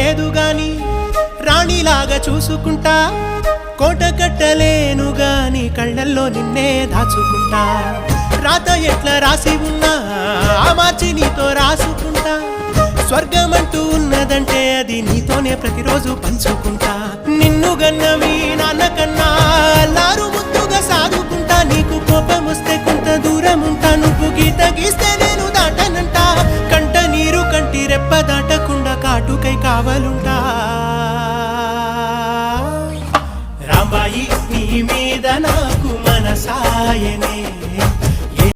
లేదు గాని రాణిలాగా చూసుకుంటా కోట కట్టలేను గాని కళ్ళల్లో నిన్నే దాచుకుంటా రాత ఎట్లా రాసి ఉన్నా ఆ మార్చి నీతో రాసుకుంటా స్వర్గమంటూ ఉన్నదంటే అది నీతోనే ప్రతిరోజు పంచుకుంటా నిన్ను గన్న మీ నాన్న కన్నా అల్లారు ముద్దుగా సాదుకుంటా నీకు కోపం వస్తే కొంత దూరం ఉంటా నువ్వు గీత గీస్తే నేను దాటనంటా కంట నీరు కంటి రెప్ప దాటకుండా కాటుకై కావలుంటా రాంబాయి నీ మీద నాకు మనసాయనే